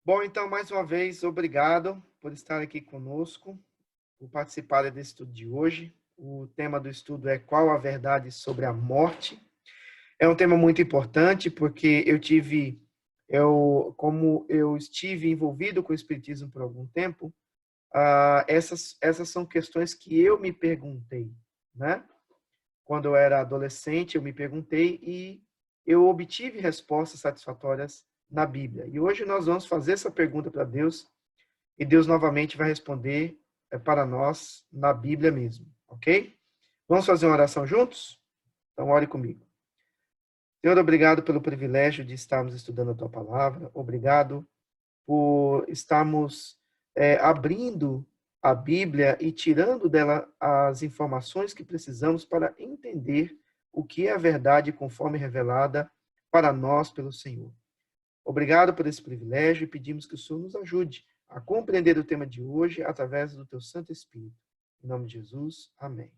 Bom, então, mais uma vez, obrigado por estar aqui conosco, por participar desse estudo de hoje. O tema do estudo é Qual a Verdade sobre a Morte? É um tema muito importante porque como eu estive envolvido com o Espiritismo por algum tempo, essas são questões que eu me perguntei, né? Quando eu era adolescente, eu me perguntei e eu obtive respostas satisfatórias na Bíblia. E hoje nós vamos fazer essa pergunta para Deus e Deus novamente vai responder para nós na Bíblia mesmo, ok? Vamos fazer uma oração juntos? Então, ore comigo. Senhor, obrigado pelo privilégio de estarmos estudando a Tua Palavra. Obrigado por estarmos abrindo a Bíblia e tirando dela as informações que precisamos para entender o que é a verdade conforme revelada para nós pelo Senhor. Obrigado por esse privilégio e pedimos que o Senhor nos ajude a compreender o tema de hoje através do Teu Santo Espírito. Em nome de Jesus, amém.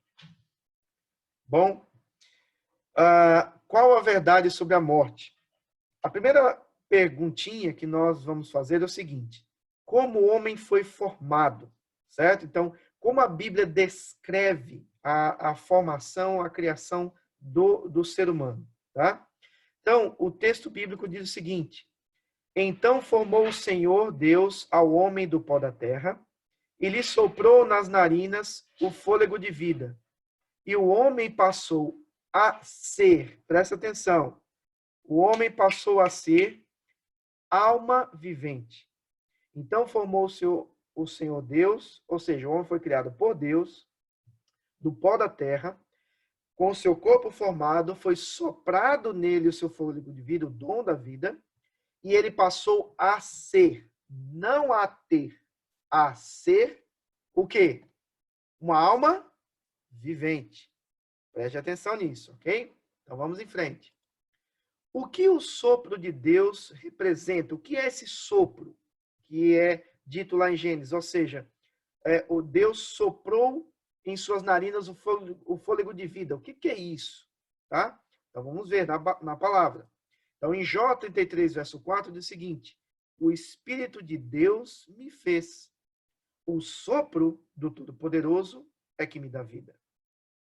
Bom, qual a verdade sobre a morte? A primeira perguntinha que nós vamos fazer é o seguinte: como o homem foi formado? Certo? Então, como a Bíblia descreve a formação, a criação do ser humano? Tá? Então, o texto bíblico diz o seguinte: então formou o Senhor Deus ao homem do pó da terra, e lhe soprou nas narinas o fôlego de vida. E o homem passou a ser, presta atenção, o homem passou a ser alma vivente. Então formou-se o Senhor Deus, ou seja, o homem foi criado por Deus, do pó da terra, com o seu corpo formado, foi soprado nele o seu fôlego de vida, o dom da vida, e ele passou a ser, não a ter, a ser o quê? Uma alma vivente. Preste atenção nisso, ok? Então vamos em frente. O que o sopro de Deus representa? O que é esse sopro que é dito lá em Gênesis? Ou seja, o Deus soprou em suas narinas o fôlego de vida. O que é isso? Tá? Então vamos ver na palavra. Então em Jó 33, verso 4, diz o seguinte: o Espírito de Deus me fez. O sopro do Todo-Poderoso é que me dá vida.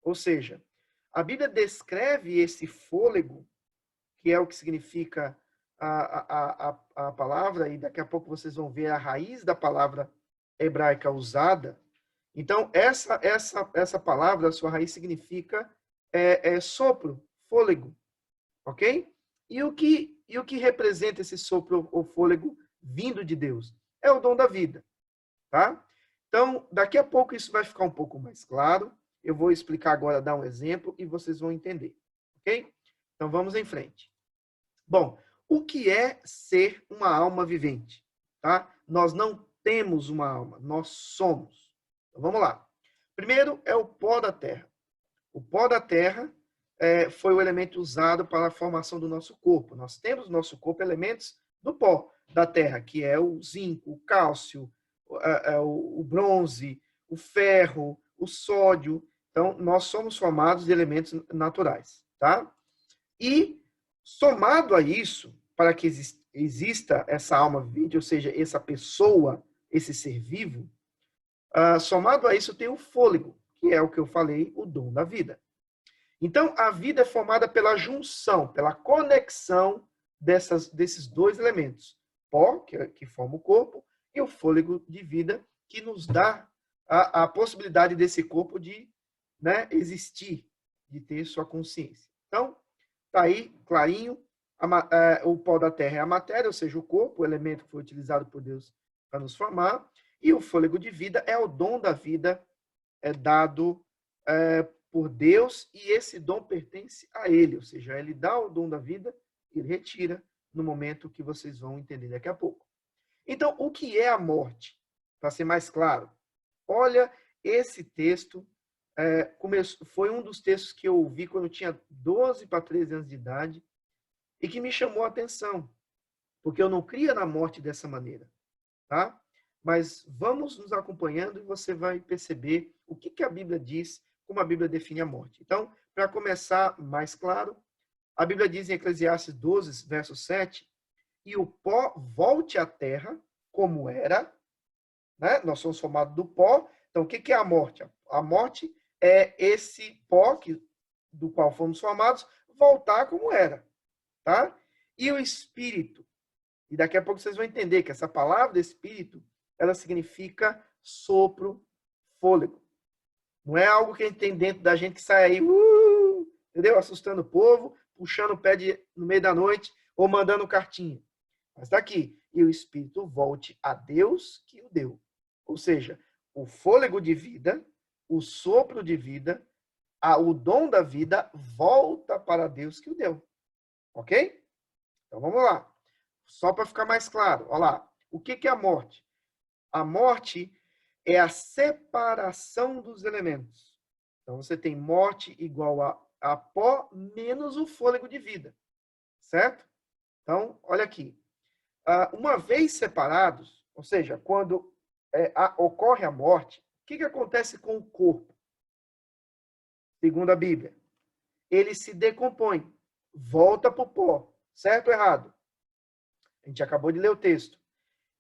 Ou seja, a Bíblia descreve esse fôlego, que é o que significa a palavra, e daqui a pouco vocês vão ver a raiz da palavra hebraica usada. Então, essa palavra, a sua raiz significa sopro, fôlego, ok? E o que representa esse sopro ou fôlego vindo de Deus? É o dom da vida, tá? Então, daqui a pouco isso vai ficar um pouco mais claro. Eu vou explicar agora, dar um exemplo, e vocês vão entender, ok? Então, vamos em frente. Bom, o que é ser uma alma vivente? Tá? Nós não temos uma alma, nós somos. Então, vamos lá. Primeiro é o pó da terra. O pó da terra foi o elemento usado para a formação do nosso corpo. Nós temos no nosso corpo elementos do pó da terra, que é o zinco, o cálcio, o bronze, o ferro, o sódio. Então, nós somos formados de elementos naturais, tá? E, somado a isso, para que exista essa alma vivente, ou seja, essa pessoa, esse ser vivo, somado a isso tem o fôlego, que é o que eu falei, o dom da vida. Então, a vida é formada pela junção, pela conexão desses dois elementos. Pó, que forma o corpo, e o fôlego de vida, que nos dá a possibilidade desse corpo de existir, de ter sua consciência. Então, está aí, clarinho, o pó da terra é a matéria, ou seja, o corpo, o elemento que foi utilizado por Deus para nos formar, e o fôlego de vida é o dom da vida dado por Deus, e esse dom pertence a Ele, ou seja, Ele dá o dom da vida e Ele retira no momento que vocês vão entender daqui a pouco. Então, o que é a morte? Para ser mais claro, olha, esse texto foi um dos textos que eu ouvi quando eu tinha 12 para 13 anos de idade e que me chamou a atenção, porque eu não cria na morte dessa maneira, tá? Mas vamos nos acompanhando e você vai perceber o que a Bíblia diz, como a Bíblia define a morte. Então, para começar mais claro, a Bíblia diz em Eclesiastes 12, verso 7, e o pó volte à terra, como era, né? Nós somos formados do pó. Então, o que é a morte? A morte é esse pó do qual fomos formados voltar como era, tá? E o espírito. E daqui a pouco vocês vão entender que essa palavra espírito, ela significa sopro, fôlego. Não é algo que a gente tem dentro da gente que sai aí, entendeu? Assustando o povo, puxando o pé no meio da noite ou mandando cartinha. Mas está aqui. E o espírito volte a Deus que o deu. Ou seja, o fôlego de vida, o sopro de vida, o dom da vida volta para Deus que o deu. Ok? Então vamos lá. Só para ficar mais claro. Olha lá. O que é a morte? A morte é a separação dos elementos. Então você tem morte igual a pó menos o fôlego de vida. Certo? Então, olha aqui. Uma vez separados, ou seja, quando ocorre a morte, o que acontece com o corpo? Segundo a Bíblia, ele se decompõe, volta para o pó, certo ou errado? A gente acabou de ler o texto.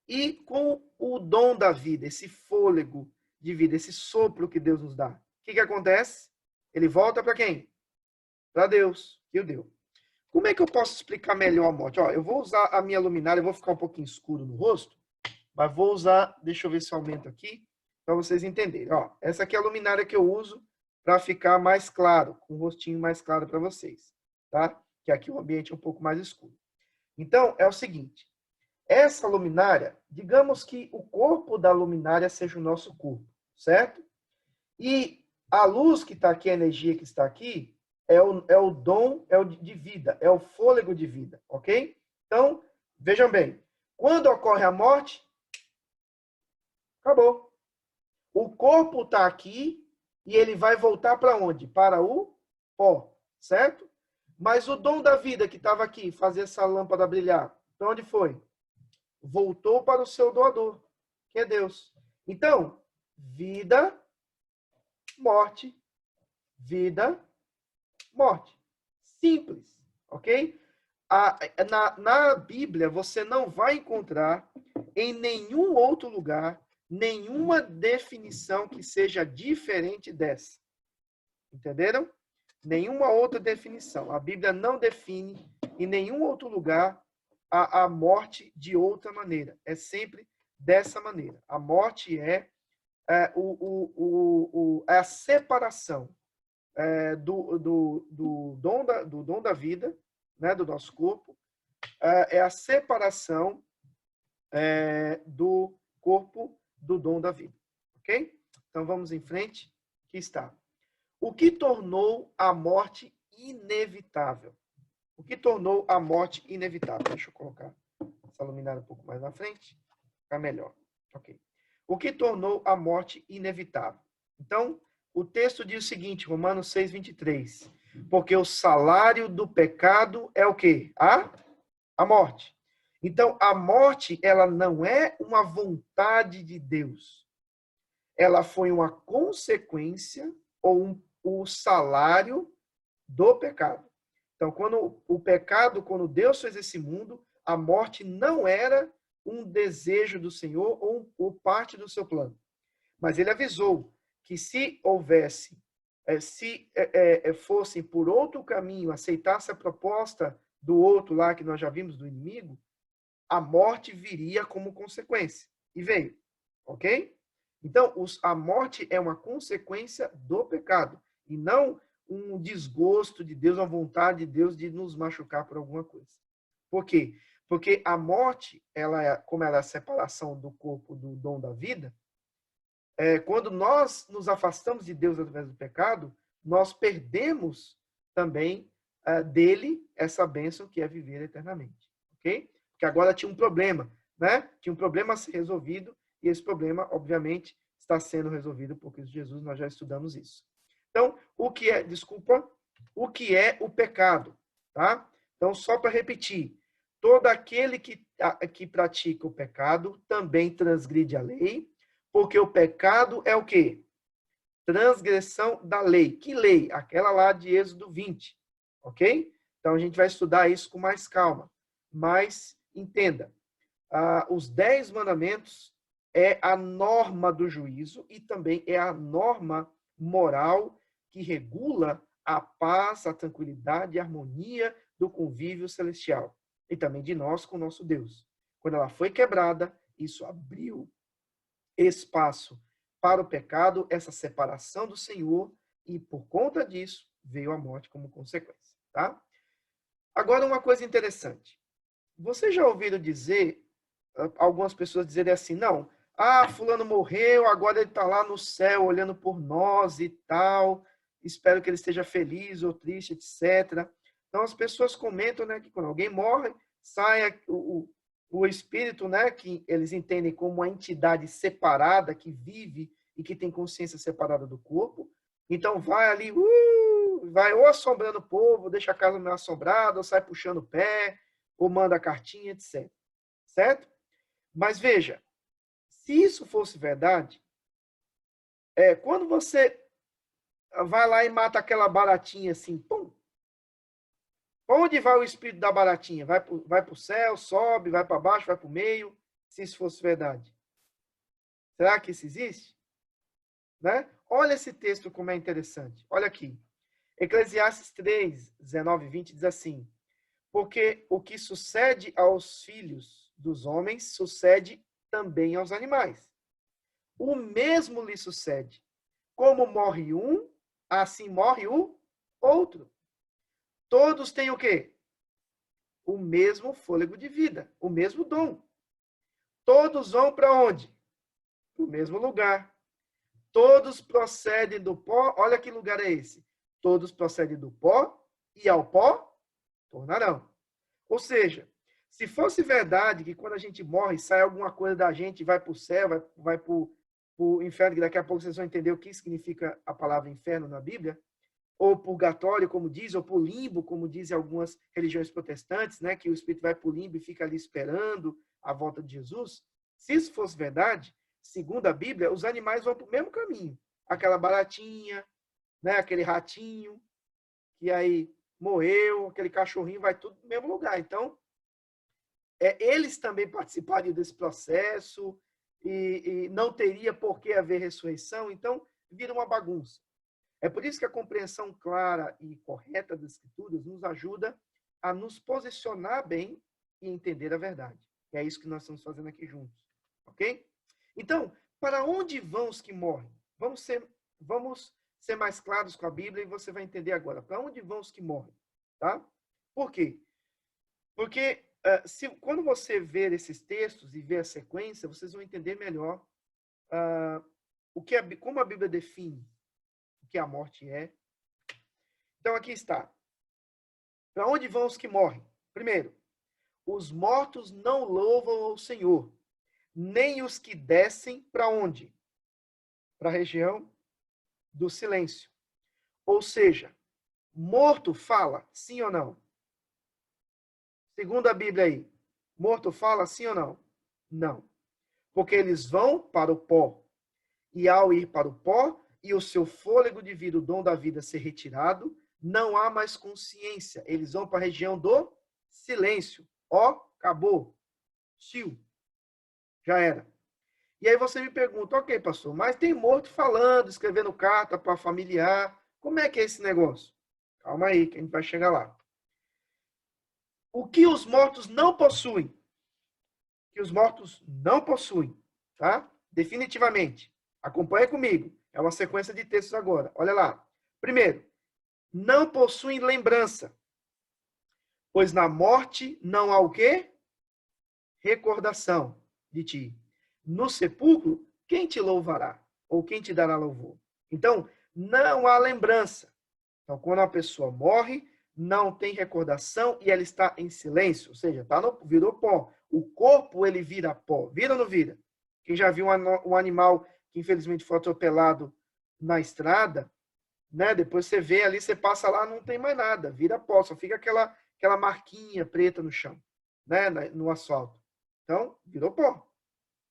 E com o dom da vida, esse fôlego de vida, esse sopro que Deus nos dá, o que acontece? Ele volta para quem? Para Deus, que o deu. Como é que eu posso explicar melhor a morte? Ó, eu vou usar a minha luminária, eu vou ficar um pouquinho escuro no rosto, mas vou usar, deixa eu ver se eu aumento aqui, para vocês entenderem. Ó, essa aqui é a luminária que eu uso para ficar mais claro, com o rostinho mais claro para vocês, tá? Que aqui o ambiente é um pouco mais escuro. Então, é o seguinte, essa luminária, digamos que o corpo da luminária seja o nosso corpo, certo? E a luz que está aqui, a energia que está aqui, é o dom, é o de vida, é o fôlego de vida, ok? Então, vejam bem, quando ocorre a morte, acabou. O corpo está aqui e ele vai voltar para onde? Para o pó, certo? Mas o dom da vida que estava aqui, fazer essa lâmpada brilhar, para onde foi? Voltou para o seu doador, que é Deus. Então, vida, morte, vida, morte. Simples, ok? Na Bíblia, você não vai encontrar em nenhum outro lugar nenhuma definição que seja diferente dessa. Entenderam? Nenhuma outra definição. A Bíblia não define em nenhum outro lugar a morte de outra maneira. É sempre dessa maneira. A morte é a separação do dom da vida, né, do nosso corpo, é a separação do corpo do dom da vida. Ok? Então vamos em frente. Aqui está. O que tornou a morte inevitável? O que tornou a morte inevitável? Deixa eu colocar essa luminária um pouco mais na frente. Ficar melhor. Ok. O que tornou a morte inevitável? Então, o texto diz o seguinte, Romanos 6:23. Porque o salário do pecado é o quê? A morte. Então, a morte, ela não é uma vontade de Deus. Ela foi uma consequência ou o salário do pecado. Então, quando Deus fez esse mundo, a morte não era um desejo do Senhor ou parte do seu plano. Mas ele avisou que se houvesse, fossem por outro caminho, aceitasse a proposta do outro lá, que nós já vimos, do inimigo, a morte viria como consequência. E veio. Ok? Então, a morte é uma consequência do pecado. E não um desgosto de Deus, uma vontade de Deus de nos machucar por alguma coisa. Por quê? Porque a morte, como ela é a separação do corpo do dom da vida, quando nós nos afastamos de Deus através do pecado, nós perdemos também dele essa bênção que é viver eternamente. Ok? Porque agora tinha um problema, né? Tinha um problema a ser resolvido e esse problema, obviamente, está sendo resolvido por Cristo Jesus. Nós já estudamos isso. Então, o que é o pecado, tá? Então, só para repetir, todo aquele que pratica o pecado também transgride a lei, porque o pecado é o quê? Transgressão da lei. Que lei? Aquela lá de Êxodo 20, ok? Então, a gente vai estudar isso com mais calma. Mas, entenda, os 10 mandamentos é a norma do juízo e também é a norma moral que regula a paz, a tranquilidade e a harmonia do convívio celestial. E também de nós com o nosso Deus. Quando ela foi quebrada, isso abriu espaço para o pecado, essa separação do Senhor, e por conta disso veio a morte como consequência, tá? Agora, uma coisa interessante. Vocês já ouviram dizer, algumas pessoas dizerem assim, não, fulano morreu, agora ele está lá no céu olhando por nós e tal, espero que ele esteja feliz ou triste, etc. Então, as pessoas comentam, né, que quando alguém morre, sai o espírito, né, que eles entendem como uma entidade separada, que vive e que tem consciência separada do corpo. Então, vai ali, vai ou assombrando o povo, deixa a casa meio assombrada, ou sai puxando o pé, ou manda a cartinha, etc. Certo? Mas veja, se isso fosse verdade, quando você vai lá e mata aquela baratinha assim, pum, onde vai o espírito da baratinha? Vai para o céu, sobe, vai para baixo, vai para o meio, se isso fosse verdade. Será que isso existe? Né? Olha esse texto como é interessante. Olha aqui. Eclesiastes 3, 19 e 20 diz assim: porque o que sucede aos filhos dos homens sucede também aos animais. O mesmo lhe sucede. Como morre um, assim morre o outro. Todos têm o quê? O mesmo fôlego de vida, o mesmo dom. Todos vão para onde? Para o mesmo lugar. Todos procedem do pó. Olha que lugar é esse. Todos procedem do pó e ao pó tornarão. Ou seja, se fosse verdade que quando a gente morre, sai alguma coisa da gente, vai para o céu, vai para o inferno, que daqui a pouco vocês vão entender o que significa a palavra inferno na Bíblia, ou purgatório, como diz, ou para o limbo, como dizem algumas religiões protestantes, né, que o espírito vai para o limbo e fica ali esperando a volta de Jesus. Se isso fosse verdade, segundo a Bíblia, os animais vão para o mesmo caminho. Aquela baratinha, né, aquele ratinho, que aí morreu, aquele cachorrinho, vai tudo no mesmo lugar. Então, eles também participariam desse processo e não teria por que haver ressurreição. Então, vira uma bagunça. É por isso que a compreensão clara e correta das Escrituras nos ajuda a nos posicionar bem e entender a verdade. E é isso que nós estamos fazendo aqui juntos. Ok? Então, para onde vão os que morrem? Vamos ser mais claros com a Bíblia e você vai entender agora. Para onde vão os que morrem? Tá? Por quê? Porque quando você ver esses textos e ver a sequência, vocês vão entender melhor como a Bíblia define o que a morte é. Então, aqui está. Para onde vão os que morrem? Primeiro, os mortos não louvam ao Senhor, nem os que descem para onde? Para a região do silêncio. Ou seja, morto fala, sim ou não? Segundo a Bíblia aí, morto fala, sim ou não? Não. Porque eles vão para o pó. E ao ir para o pó, e o seu fôlego de vida, o dom da vida ser retirado, não há mais consciência. Eles vão para a região do silêncio. Ó, acabou. Sil. Já era. E aí você me pergunta, ok, pastor, mas tem morto falando, escrevendo carta para familiar. Como é que é esse negócio? Calma aí, que a gente vai chegar lá. O que os mortos não possuem? O que os mortos não possuem, tá? Definitivamente. Acompanha comigo. É uma sequência de textos agora. Olha lá. Primeiro, não possuem lembrança, pois na morte não há o quê? Recordação de ti. No sepulcro, quem te louvará? Ou quem te dará louvor? Então, não há lembrança. Então, quando a pessoa morre, não tem recordação e ela está em silêncio, ou seja, virou pó. O corpo, ele vira pó. Vira ou não vira? Quem já viu um animal que infelizmente foi atropelado na estrada, né? Depois você vê ali, você passa lá, não tem mais nada, vira pó, só fica aquela marquinha preta no chão, né? No asfalto. Então, virou pó.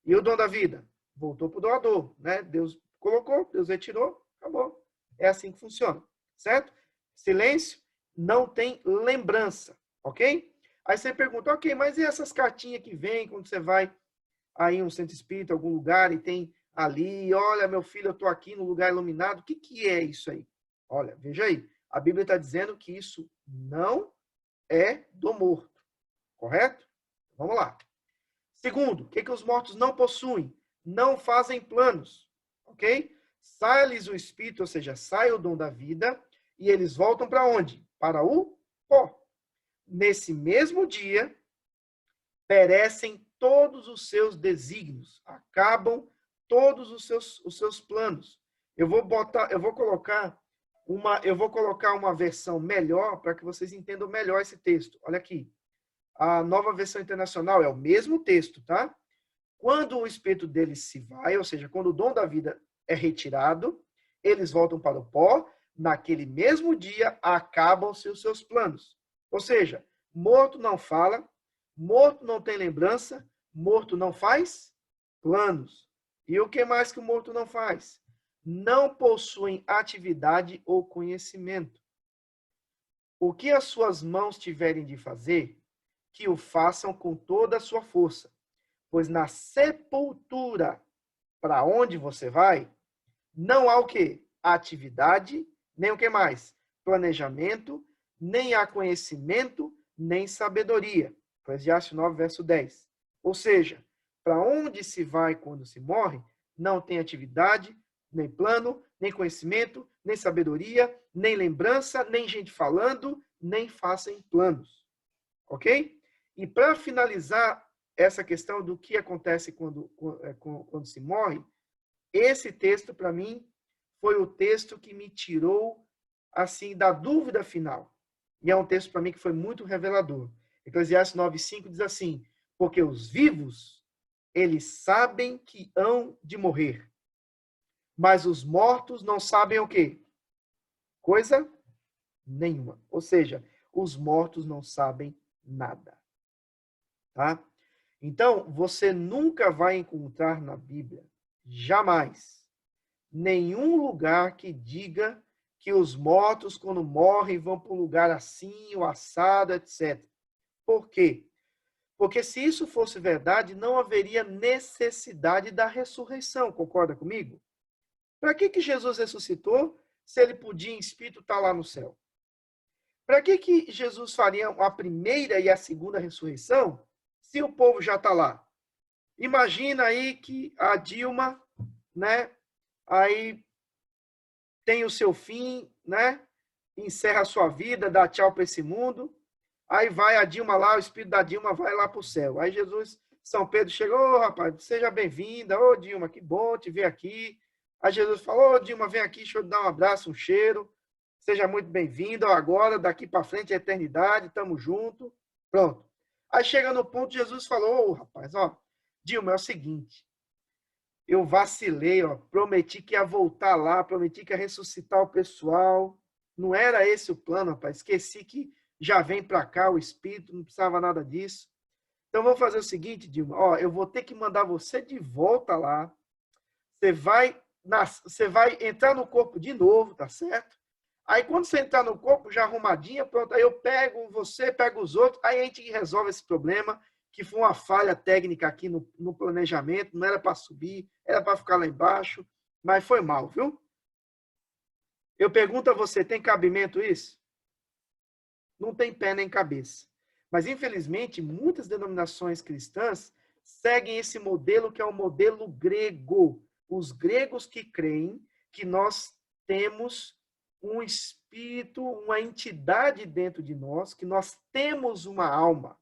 E o dom da vida? Voltou para o doador, né? Deus colocou, Deus retirou, acabou. É assim que funciona, certo? Silêncio, não tem lembrança, ok? Aí você pergunta, ok, mas e essas cartinhas que vêm quando você vai aí em um centro espírita, algum lugar, e tem ali, olha, meu filho, eu estou aqui no lugar iluminado. O que, que é isso aí? Olha, veja aí. A Bíblia está dizendo que isso não é do morto. Correto? Vamos lá. Segundo, o que, que os mortos não possuem? Não fazem planos. Ok? Sai-lhes o espírito, ou seja, sai o dom da vida, e eles voltam para onde? Para o pó. Nesse mesmo dia, perecem todos os seus desígnios, acabam todos os seus planos. Eu vou colocar uma versão melhor para que vocês entendam melhor esse texto. Olha aqui. A Nova Versão Internacional é o mesmo texto, tá? Quando o espírito deles se vai, ou seja, quando o dom da vida é retirado, eles voltam para o pó, naquele mesmo dia acabam-se os seus planos. Ou seja, morto não fala, morto não tem lembrança, morto não faz planos. E o que mais que o morto não faz? Não possuem atividade ou conhecimento. O que as suas mãos tiverem de fazer, que o façam com toda a sua força. Pois na sepultura, para onde você vai, não há o quê? Atividade, nem o que mais? Planejamento, nem há conhecimento, nem sabedoria. Eclesiastes 9, verso 10. Ou seja, para onde se vai quando se morre, não tem atividade, nem plano, nem conhecimento, nem sabedoria, nem lembrança, nem gente falando, nem fazem planos. Ok? E para finalizar essa questão do que acontece quando se morre, esse texto, para mim, foi o texto que me tirou assim da dúvida final. E é um texto, para mim, que foi muito revelador. Eclesiastes 9:5 diz assim, porque os vivos, eles sabem que hão de morrer, mas os mortos não sabem o quê? Coisa nenhuma. Ou seja, os mortos não sabem nada. Tá? Então, você nunca vai encontrar na Bíblia, jamais, nenhum lugar que diga que os mortos, quando morrem, vão para um lugar assim, o assado, etc. Por quê? Porque se isso fosse verdade, não haveria necessidade da ressurreição. Concorda comigo? Para que Jesus ressuscitou se ele podia, em espírito, estar lá no céu? Para que Jesus faria a primeira e a segunda ressurreição se o povo já está lá? Imagina aí que a Dilma, né, aí tem o seu fim, né, encerra a sua vida, dá tchau para esse mundo, aí vai a Dilma lá, o espírito da Dilma vai lá para o céu. Aí Jesus, São Pedro chegou, ô rapaz, seja bem-vinda, ô Dilma, que bom te ver aqui. Aí Jesus falou, ô Dilma, vem aqui, deixa eu te dar um abraço, um cheiro, seja muito bem-vinda, agora, daqui para frente, a eternidade, estamos juntos, pronto. Aí chega no ponto, Jesus falou, ô rapaz, ó, Dilma, é o seguinte, eu vacilei, ó, prometi que ia voltar lá, prometi que ia ressuscitar o pessoal. Não era esse o plano, rapaz. Esqueci que já vem para cá o Espírito, não precisava nada disso. Então, vamos fazer o seguinte, Dilma. Ó, eu vou ter que mandar você de volta lá. Você vai entrar no corpo de novo, tá certo? Aí, quando você entrar no corpo, já arrumadinha, pronto, aí eu pego você, pego os outros, aí a gente resolve esse problema, que foi uma falha técnica aqui no planejamento, não era para subir, era para ficar lá embaixo, mas foi mal, viu? Eu pergunto a você, tem cabimento isso? Não tem pé nem cabeça. Mas, infelizmente, muitas denominações cristãs seguem esse modelo que é o modelo grego. Os gregos que creem que nós temos um espírito, uma entidade dentro de nós, que nós temos uma alma.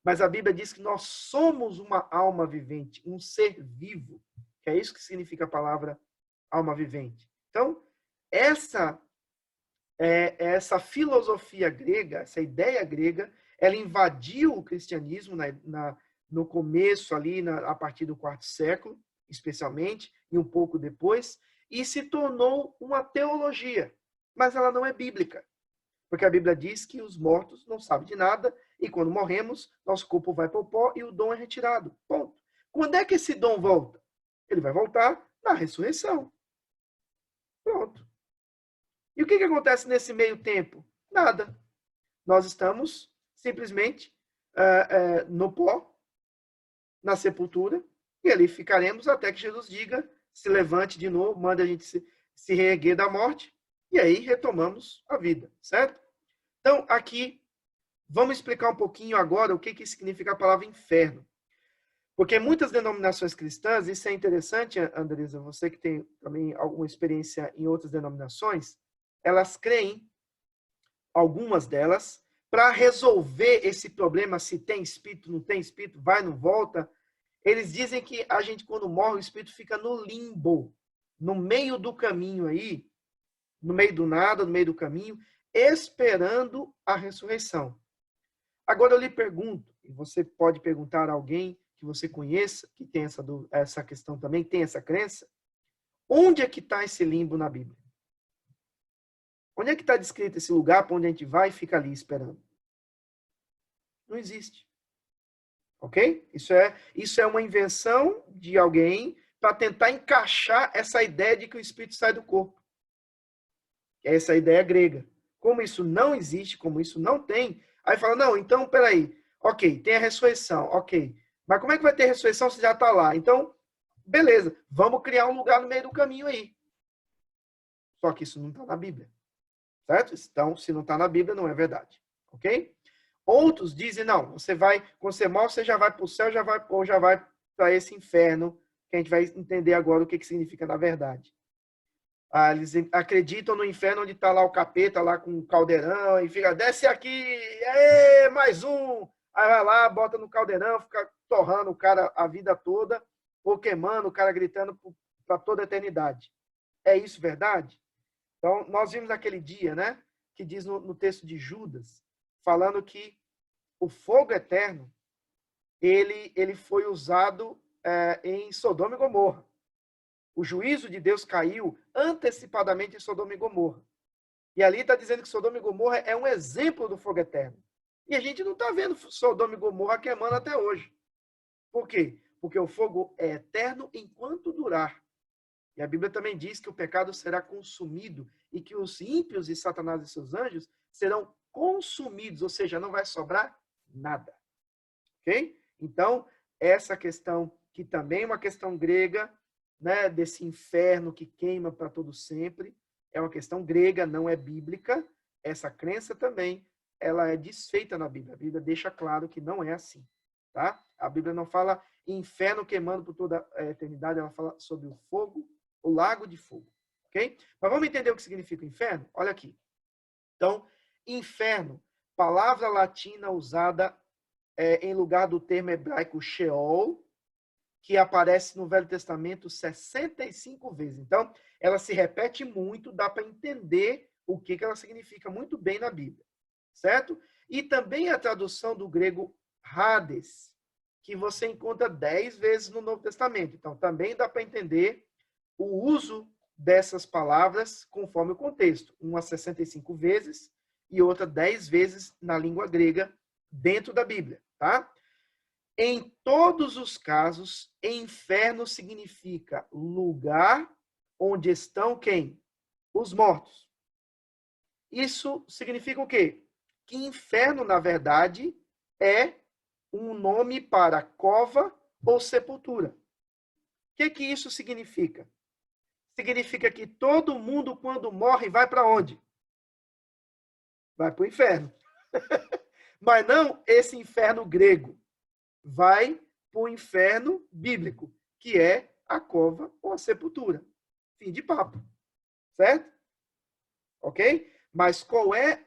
Mas a Bíblia diz que nós somos uma alma vivente, um ser vivo. Que é isso que significa a palavra alma vivente. Então, essa filosofia grega, essa ideia grega, ela invadiu o cristianismo no começo ali, a partir do quarto século, especialmente, e um pouco depois, e se tornou uma teologia. Mas ela não é bíblica. Porque a Bíblia diz que os mortos não sabem de nada e quando morremos, nosso corpo vai para o pó e o dom é retirado. Ponto. Quando é que esse dom volta? Ele vai voltar na ressurreição. Pronto. E o que acontece nesse meio tempo? Nada. Nós estamos simplesmente no pó, na sepultura, e ali ficaremos até que Jesus diga, se levante de novo, manda a gente se reerguer da morte, e aí retomamos a vida, certo? Então, aqui, vamos explicar um pouquinho agora o que significa a palavra inferno. Porque muitas denominações cristãs, isso é interessante, Andresa, você que tem também alguma experiência em outras denominações, elas creem, algumas delas, para resolver esse problema, se tem espírito, não tem espírito, vai, não volta, eles dizem que a gente, quando morre, o espírito fica no limbo, no meio do caminho aí, no meio do nada, no meio do caminho, esperando a ressurreição. Agora eu lhe pergunto, e você pode perguntar a alguém que você conheça, que tem essa questão também, tem essa crença, onde é que está esse limbo na Bíblia? Onde é que está descrito esse lugar para onde a gente vai e fica ali esperando? Não existe. Ok? Isso é uma invenção de alguém para tentar encaixar essa ideia de que o espírito sai do corpo. Essa ideia grega. Como isso não existe, como isso não tem, aí fala, não, então, peraí, ok, tem a ressurreição, ok, mas como é que vai ter ressurreição se já está lá? Então, beleza, vamos criar um lugar no meio do caminho aí. Só que isso não está na Bíblia, certo? Então, se não está na Bíblia, não é verdade, ok? Outros dizem, não, você vai, quando você morre, você já vai para o céu, ou já vai para esse inferno, que a gente vai entender agora o que significa na verdade. Eles acreditam no inferno onde está lá o capeta, lá com o caldeirão, e fica, desce aqui, mais um. Aí vai lá, bota no caldeirão, fica torrando o cara a vida toda, ou queimando o cara gritando para toda a eternidade. É isso verdade? Então, nós vimos aquele dia, né, que diz no texto de Judas, falando que o fogo eterno, ele foi usado em Sodoma e Gomorra. O juízo de Deus caiu antecipadamente em Sodoma e Gomorra. E ali está dizendo que Sodoma e Gomorra é um exemplo do fogo eterno. E a gente não está vendo Sodoma e Gomorra queimando até hoje. Por quê? Porque o fogo é eterno enquanto durar. E a Bíblia também diz que o pecado será consumido e que os ímpios e Satanás e seus anjos serão consumidos, ou seja, não vai sobrar nada. Ok? Então, essa questão, que também é uma questão grega, né, desse inferno que queima para todo sempre, é uma questão grega, não é bíblica. Essa crença também, ela é desfeita na Bíblia. A Bíblia deixa claro que não é assim, tá? A Bíblia não fala inferno queimando por toda a eternidade, ela fala sobre o fogo, o lago de fogo, ok? Mas vamos entender o que significa inferno? Olha aqui. Então, inferno, palavra latina usada em lugar do termo hebraico Sheol, que aparece no Velho Testamento 65 vezes. Então, ela se repete muito, dá para entender o que ela significa muito bem na Bíblia, certo? E também a tradução do grego Hades, que você encontra 10 vezes no Novo Testamento. Então, também dá para entender o uso dessas palavras conforme o contexto. Uma 65 vezes e outra 10 vezes na língua grega dentro da Bíblia, tá? Em todos os casos, inferno significa lugar onde estão quem? Os mortos. Isso significa o quê? Que inferno, na verdade, é um nome para cova ou sepultura. O que isso significa? Significa que todo mundo, quando morre, vai para onde? Vai para o inferno. Mas não esse inferno grego. Vai para o inferno bíblico, que é a cova ou a sepultura. Fim de papo. Certo? Ok? Mas qual é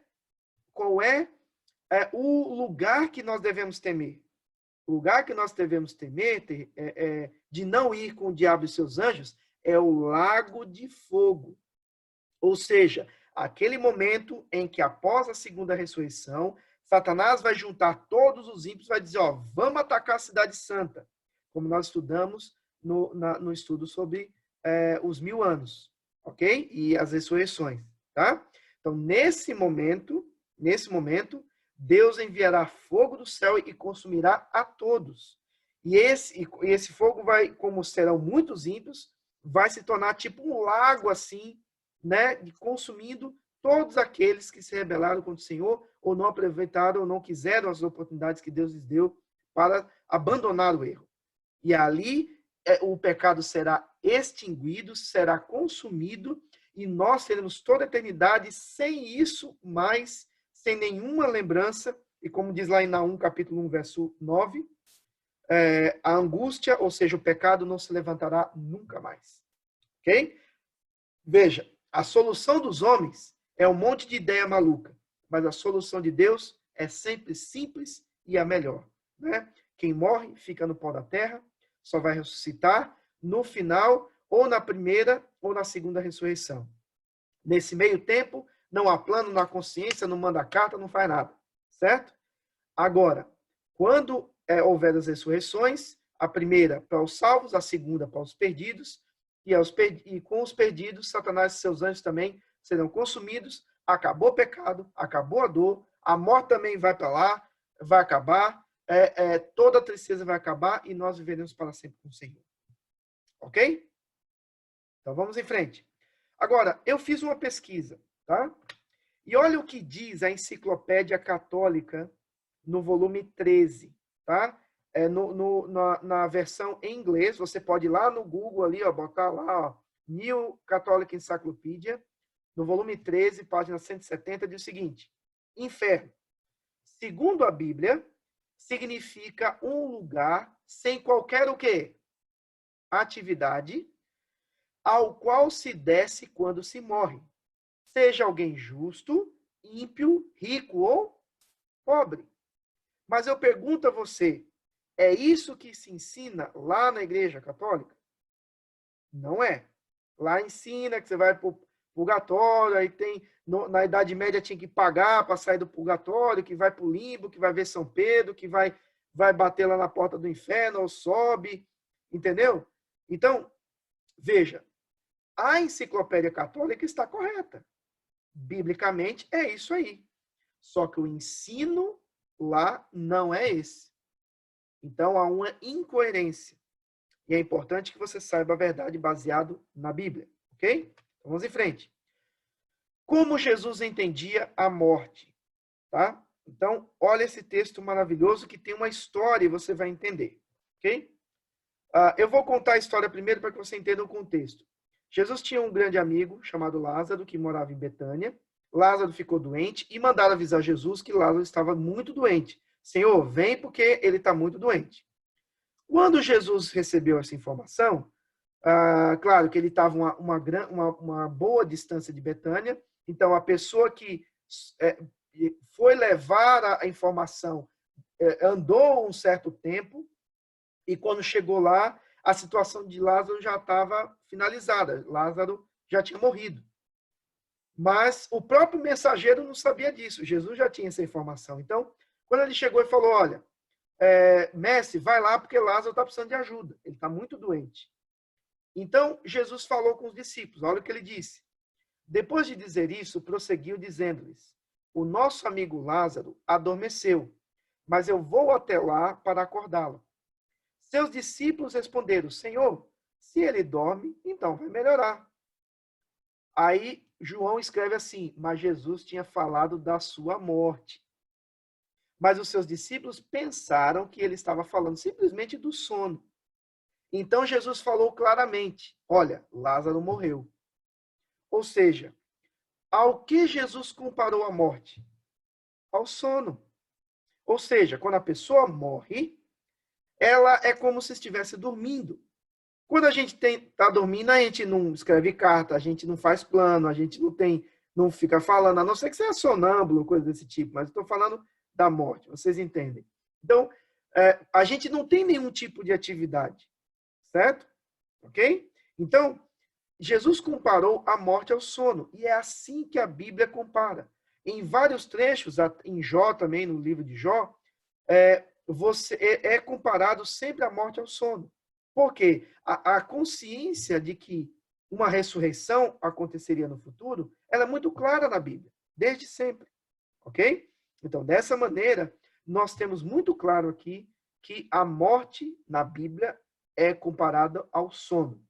o lugar que nós devemos temer? O lugar que nós devemos temer de não ir com o diabo e seus anjos é o lago de fogo. Ou seja, aquele momento em que, após a segunda ressurreição, Satanás vai juntar todos os ímpios e vai dizer, ó, vamos atacar a cidade santa, como nós estudamos no estudo sobre os 1000 anos, ok? E as ressurreições, tá? Então, nesse momento, Deus enviará fogo do céu e consumirá a todos. E esse fogo vai, como serão muitos ímpios, vai se tornar tipo um lago assim, né, consumindo todos aqueles que se rebelaram contra o Senhor, ou não aproveitaram, ou não quiseram as oportunidades que Deus lhes deu para abandonar o erro. E ali o pecado será extinguido, será consumido, e nós teremos toda a eternidade sem isso mais, sem nenhuma lembrança. E como diz lá em Naum, capítulo 1, verso 9, a angústia, ou seja, o pecado, não se levantará nunca mais. Ok? Veja, a solução dos homens é um monte de ideia maluca, mas a solução de Deus é sempre simples e a melhor. Né? Quem morre fica no pó da terra, só vai ressuscitar no final, ou na primeira, ou na segunda ressurreição. Nesse meio tempo, não há plano, não há consciência, não manda carta, não faz nada. Certo? Agora, quando houver as ressurreições, a primeira para os salvos, a segunda para os perdidos, e com os perdidos, Satanás e seus anjos também serão consumidos, acabou o pecado, acabou a dor, a morte também vai para lá, vai acabar, toda a tristeza vai acabar e nós viveremos para sempre com o Senhor. Ok? Então vamos em frente. Agora, eu fiz uma pesquisa, tá? E olha o que diz a Enciclopédia Católica no volume 13, tá? Na versão em inglês, você pode ir lá no Google ali, ó, botar lá, ó, New Catholic Encyclopedia, no volume 13, página 170, diz o seguinte: inferno, segundo a Bíblia, significa um lugar sem qualquer o quê? Atividade, ao qual se desce quando se morre. Seja alguém justo, ímpio, rico ou pobre. Mas eu pergunto a você, é isso que se ensina lá na Igreja Católica? Não é. Lá ensina que você vai para o purgatório, aí tem, na Idade Média tinha que pagar para sair do purgatório, que vai para o limbo, que vai ver São Pedro, que vai bater lá na porta do inferno, ou sobe, entendeu? Então, veja, a Enciclopédia Católica está correta. Biblicamente é isso aí. Só que o ensino lá não é esse. Então há uma incoerência. E é importante que você saiba a verdade baseado na Bíblia, ok? Então, vamos em frente. Como Jesus entendia a morte, tá? Então, olha esse texto maravilhoso que tem uma história e você vai entender, ok? Eu vou contar a história primeiro para que você entenda o contexto. Jesus tinha um grande amigo chamado Lázaro, que morava em Betânia. Lázaro ficou doente e mandaram avisar Jesus que Lázaro estava muito doente. Senhor, vem porque ele está muito doente. Quando Jesus recebeu essa informação, claro que ele estava uma boa distância de Betânia, então a pessoa que foi levar a informação andou um certo tempo, e quando chegou lá, a situação de Lázaro já estava finalizada. Lázaro já tinha morrido. Mas o próprio mensageiro não sabia disso. Jesus já tinha essa informação. Então, quando ele chegou e falou, olha, mestre, vai lá porque Lázaro está precisando de ajuda. Ele está muito doente. Então, Jesus falou com os discípulos. Olha o que ele disse. Depois de dizer isso, prosseguiu dizendo-lhes, o nosso amigo Lázaro adormeceu, mas eu vou até lá para acordá-lo. Seus discípulos responderam, Senhor, se ele dorme, então vai melhorar. Aí João escreve assim, mas Jesus tinha falado da sua morte. Mas os seus discípulos pensaram que ele estava falando simplesmente do sono. Então Jesus falou claramente, olha, Lázaro morreu. Ou seja, ao que Jesus comparou a morte? Ao sono. Ou seja, quando a pessoa morre, ela é como se estivesse dormindo. Quando a gente está dormindo, a gente não escreve carta, a gente não faz plano, a gente não fica falando, a não ser que seja sonâmbulo, coisa desse tipo, mas estou falando da morte, vocês entendem. Então, a gente não tem nenhum tipo de atividade, certo? Ok? Então, Jesus comparou a morte ao sono, e é assim que a Bíblia compara. Em vários trechos, em Jó também, no livro de Jó, é comparado sempre a morte ao sono. Por quê? A consciência de que uma ressurreição aconteceria no futuro, ela é muito clara na Bíblia, desde sempre. Ok? Então, dessa maneira, nós temos muito claro aqui que a morte na Bíblia é comparada ao sono.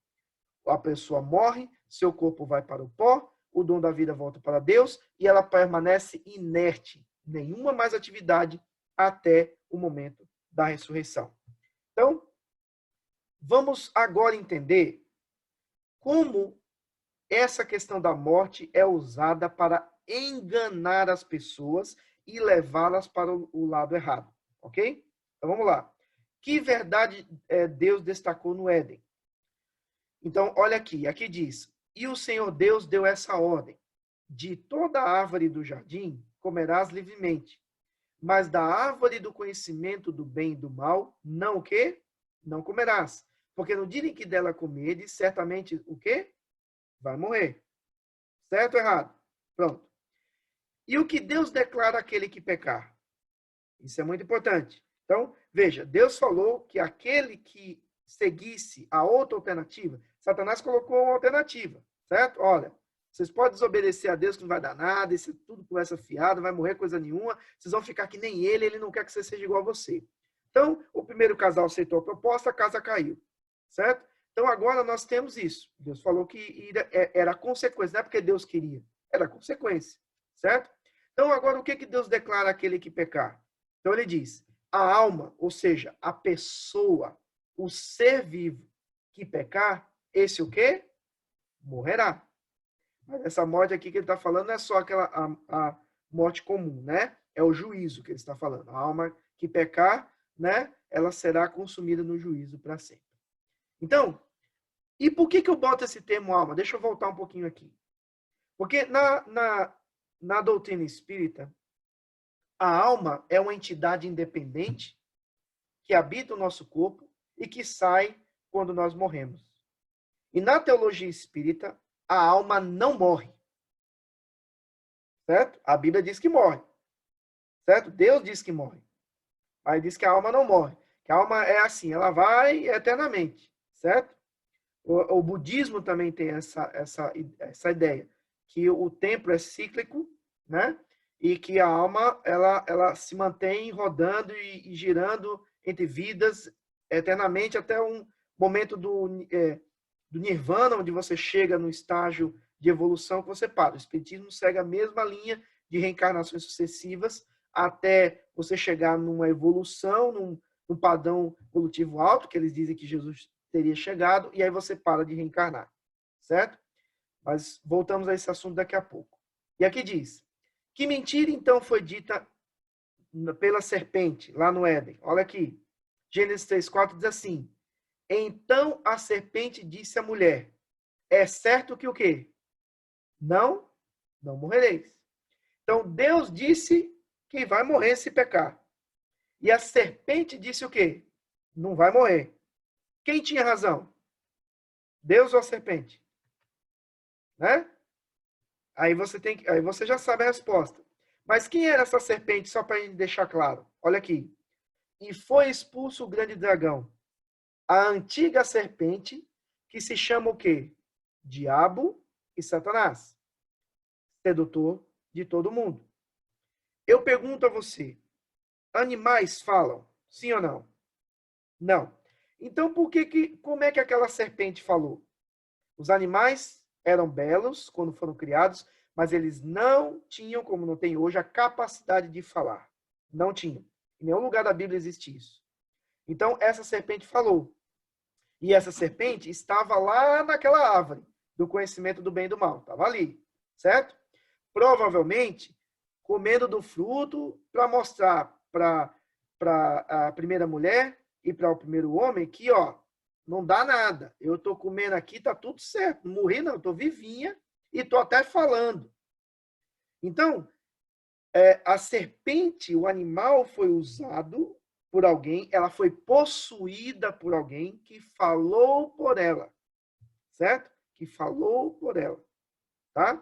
A pessoa morre, seu corpo vai para o pó, o dom da vida volta para Deus e ela permanece inerte, nenhuma mais atividade até o momento da ressurreição. Então, vamos agora entender como essa questão da morte é usada para enganar as pessoas e levá-las para o lado errado, ok? Então vamos lá. Que verdade Deus destacou no Éden? Então, olha aqui diz, e o Senhor Deus deu essa ordem, de toda árvore do jardim comerás livremente, mas da árvore do conhecimento do bem e do mal, não o quê? Não comerás, porque no dia em que dela comeres, certamente o quê? Vai morrer. Certo ou errado? Pronto. E o que Deus declara àquele que pecar? Isso é muito importante. Então, veja, Deus falou que aquele que seguisse a outra alternativa, Satanás colocou uma alternativa, certo? Olha, vocês podem desobedecer a Deus que não vai dar nada, isso é tudo conversa fiada, não vai morrer coisa nenhuma, vocês vão ficar que nem ele não quer que você seja igual a você. Então, o primeiro casal aceitou a proposta, a casa caiu, certo? Então, agora nós temos isso. Deus falou que era consequência, não é porque Deus queria, era consequência, certo? Então, agora, o que Deus declara àquele que pecar? Então, ele diz, a alma, ou seja, a pessoa, o ser vivo que pecar, esse o quê? Morrerá. Mas essa morte aqui que ele está falando não é só aquela a morte comum, né? É o juízo que ele está falando. A alma que pecar, né? Ela será consumida no juízo para sempre. Então, e por que eu boto esse termo alma? Deixa eu voltar um pouquinho aqui. Porque na doutrina espírita, a alma é uma entidade independente que habita o nosso corpo e que sai quando nós morremos. E na teologia espírita, a alma não morre. Certo? A Bíblia diz que morre. Certo? Deus diz que morre. Mas diz que a alma não morre. Que a alma é assim, ela vai eternamente. Certo? O budismo também tem essa ideia, que o tempo é cíclico, né? E que a alma ela se mantém rodando e girando entre vidas eternamente até um momento do nirvana, onde você chega no estágio de evolução que você para. O espiritismo segue a mesma linha de reencarnações sucessivas até você chegar numa evolução, num padrão evolutivo alto, que eles dizem que Jesus teria chegado, e aí você para de reencarnar, certo? Mas voltamos a esse assunto daqui a pouco. E aqui diz, que mentira então foi dita pela serpente, lá no Éden? Olha aqui, Gênesis 3:4 diz assim, então a serpente disse à mulher, é certo que o quê? Não morrereis. Então Deus disse que vai morrer se pecar. E a serpente disse o quê? Não vai morrer. Quem tinha razão? Deus ou a serpente? Né? Aí você já sabe a resposta. Mas quem era essa serpente, só para a gente deixar claro? Olha aqui. E foi expulso o grande dragão, a antiga serpente, que se chama o quê? Diabo e Satanás. Sedutor de todo mundo. Eu pergunto a você, animais falam? Sim ou não? Não. Então, como é que aquela serpente falou? Os animais eram belos quando foram criados, mas eles não tinham, como não tem hoje, a capacidade de falar. Não tinham. Em nenhum lugar da Bíblia existe isso. Então, essa serpente falou. E essa serpente estava lá naquela árvore do conhecimento do bem e do mal. Estava ali, certo? Provavelmente, comendo do fruto para mostrar para a primeira mulher e para o primeiro homem que, ó, não dá nada. Eu estou comendo aqui, tá tudo certo. Não morri, não. Estou vivinha e estou até falando. Então, a serpente, o animal, foi usado por alguém, ela foi possuída por alguém que falou por ela. Certo? Que falou por ela. Tá?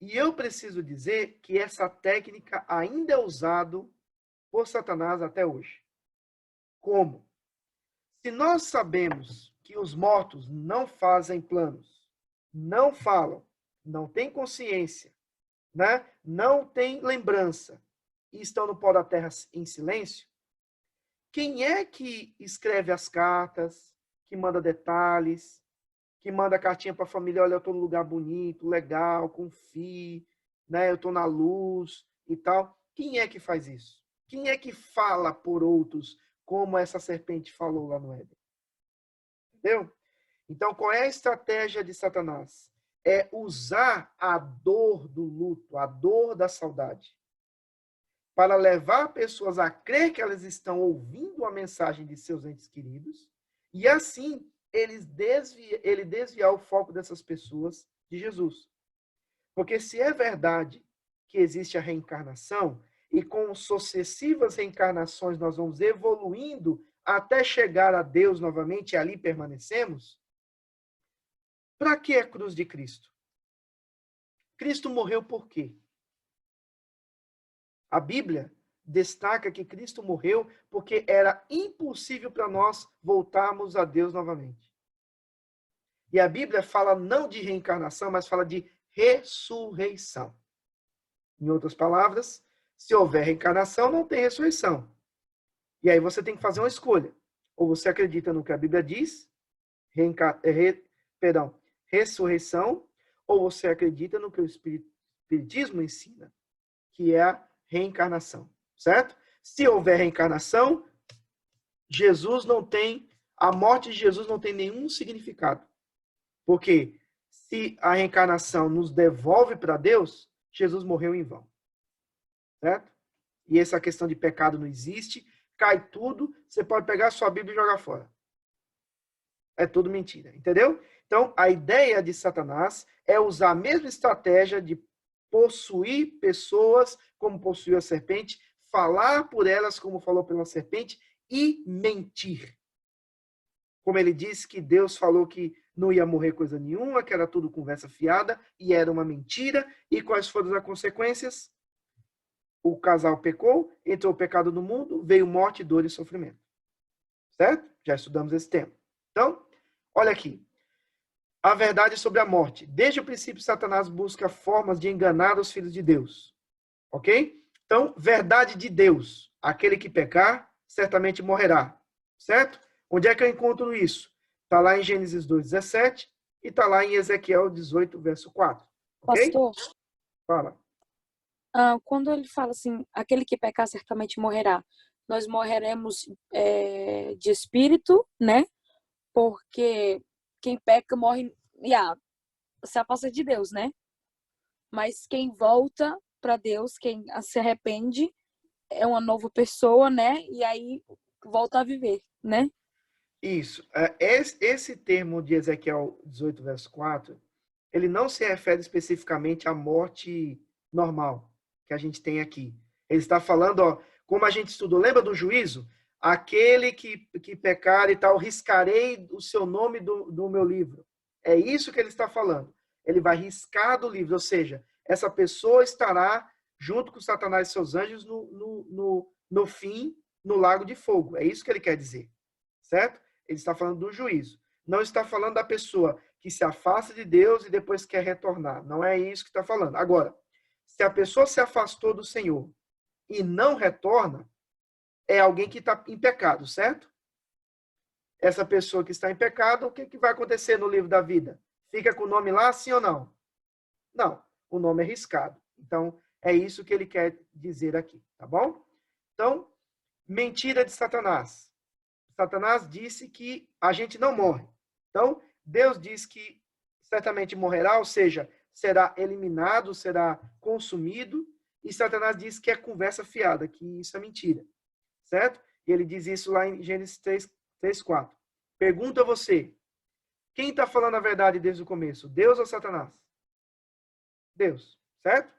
E eu preciso dizer que essa técnica ainda é usada por Satanás até hoje. Como? Se nós sabemos que os mortos não fazem planos, não falam, não têm consciência, né? Não têm lembrança e estão no pó da terra em silêncio, quem é que escreve as cartas, que manda detalhes, que manda cartinha para a família, olha, eu estou num lugar bonito, legal, confie, né? Eu estou na luz e tal. Quem é que faz isso? Quem é que fala por outros, como essa serpente falou lá no Éden? Entendeu? Então, qual é a estratégia de Satanás? É usar a dor do luto, a dor da saudade, para levar pessoas a crer que elas estão ouvindo a mensagem de seus entes queridos, e assim ele desviar o foco dessas pessoas de Jesus. Porque se é verdade que existe a reencarnação, e com sucessivas reencarnações nós vamos evoluindo até chegar a Deus novamente e ali permanecemos, para que a cruz de Cristo? Cristo morreu por quê? A Bíblia destaca que Cristo morreu porque era impossível para nós voltarmos a Deus novamente. E a Bíblia fala não de reencarnação, mas fala de ressurreição. Em outras palavras, se houver reencarnação, não tem ressurreição. E aí você tem que fazer uma escolha. Ou você acredita no que a Bíblia diz, ressurreição, ou você acredita no que o Espiritismo ensina, que é a reencarnação, certo? Se houver reencarnação, a morte de Jesus não tem nenhum significado. Porque se a reencarnação nos devolve para Deus, Jesus morreu em vão. Certo? E essa questão de pecado não existe, cai tudo, você pode pegar a sua Bíblia e jogar fora. É tudo mentira, entendeu? Então, a ideia de Satanás é usar a mesma estratégia de possuir pessoas, como possuiu a serpente, falar por elas, como falou pela serpente, e mentir. Como ele disse que Deus falou que não ia morrer coisa nenhuma, que era tudo conversa fiada, e era uma mentira. E quais foram as consequências? O casal pecou, entrou o pecado no mundo, veio morte, dor e sofrimento. Certo? Já estudamos esse tema. Então, olha aqui. A verdade sobre a morte. Desde o princípio, Satanás busca formas de enganar os filhos de Deus. Ok? Então, verdade de Deus. Aquele que pecar, certamente morrerá. Certo? Onde é que eu encontro isso? Está lá em Gênesis 2:17 e está lá em Ezequiel 18, verso 4. Ok? Pastor, Fala. quando ele fala assim, aquele que pecar certamente morrerá, nós morreremos de espírito, né? Porque quem peca morre, se afasta de Deus, né? Mas quem volta para Deus, quem se arrepende, é uma nova pessoa, né? E aí volta a viver, né? Isso. Esse termo de Ezequiel 18, verso 4, ele não se refere especificamente à morte normal que a gente tem aqui. Ele está falando, ó, como a gente estudou, lembra do juízo? Aquele que pecar e tal, riscarei o seu nome do meu livro. É isso que ele está falando. Ele vai riscar do livro, ou seja, essa pessoa estará junto com Satanás e seus anjos no fim, no lago de fogo. É isso que ele quer dizer. Certo? Ele está falando do juízo. Não está falando da pessoa que se afasta de Deus e depois quer retornar. Não é isso que está falando. Agora, se a pessoa se afastou do Senhor e não retorna, é alguém que está em pecado, certo? Essa pessoa que está em pecado, o que vai acontecer no livro da vida? Fica com o nome lá, sim ou não? Não, o nome é riscado. Então, é isso que ele quer dizer aqui, tá bom? Então, mentira de Satanás. Satanás disse que a gente não morre. Então, Deus diz que certamente morrerá, ou seja, será eliminado, será consumido, e Satanás diz que é conversa fiada, que isso é mentira. Certo? E ele diz isso lá em Gênesis 3:4. Pergunta a você, quem está falando a verdade desde o começo? Deus ou Satanás? Deus, certo?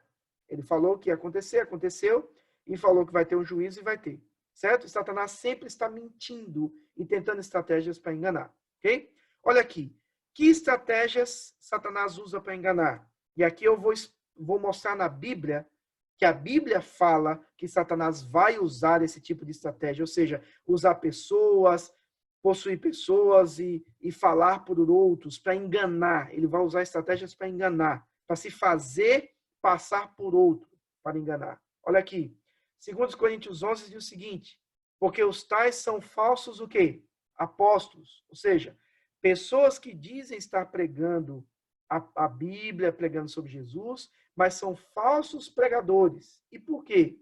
Ele falou que ia acontecer, aconteceu, e falou que vai ter um juízo e vai ter. Certo? E Satanás sempre está mentindo e tentando estratégias para enganar. Ok? Olha aqui. Que estratégias Satanás usa para enganar? E aqui eu vou mostrar na Bíblia que a Bíblia fala que Satanás vai usar esse tipo de estratégia, ou seja, usar pessoas, possuir pessoas e falar por outros para enganar. Ele vai usar estratégias para enganar, para se fazer passar por outro, para enganar. Olha aqui. 2 Coríntios 11 diz o seguinte, porque os tais são falsos o quê? Apóstolos, ou seja, Pessoas que dizem estar pregando a Bíblia, pregando sobre Jesus, mas são falsos pregadores. E por quê?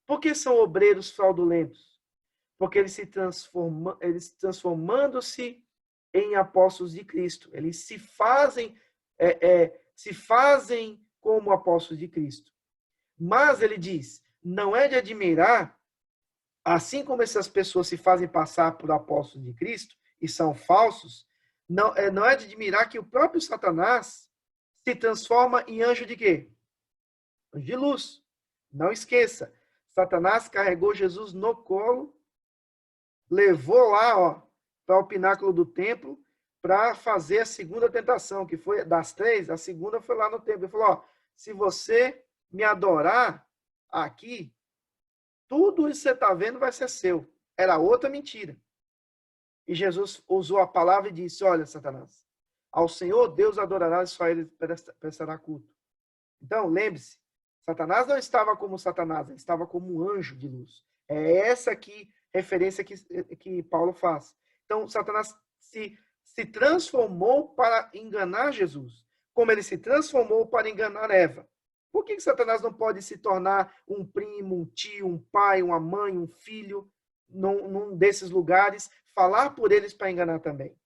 Porque são obreiros fraudulentos. Porque eles transformando-se em apóstolos de Cristo. Eles se fazem como apóstolos de Cristo. Mas ele diz, não é de admirar, assim como essas pessoas se fazem passar por apóstolos de Cristo e são falsos, não é de admirar que o próprio Satanás se transforma em anjo de quê? Anjo de luz. Não esqueça, Satanás carregou Jesus no colo, levou lá, para o pináculo do templo, para fazer a segunda tentação, que foi das 3, a segunda foi lá no templo. Ele falou, se você me adorar aqui, tudo isso que você está vendo vai ser seu. Era outra mentira. E Jesus usou a palavra e disse, olha, Satanás, ao Senhor Deus adorarás e só ele prestará culto. Então, lembre-se, Satanás não estava como Satanás, ele estava como um anjo de luz. É essa aqui referência que Paulo faz. Então, Satanás se transformou para enganar Jesus, como ele se transformou para enganar Eva. Por que Satanás não pode se tornar um primo, um tio, um pai, uma mãe, um filho, num desses lugares, falar por eles para enganar também?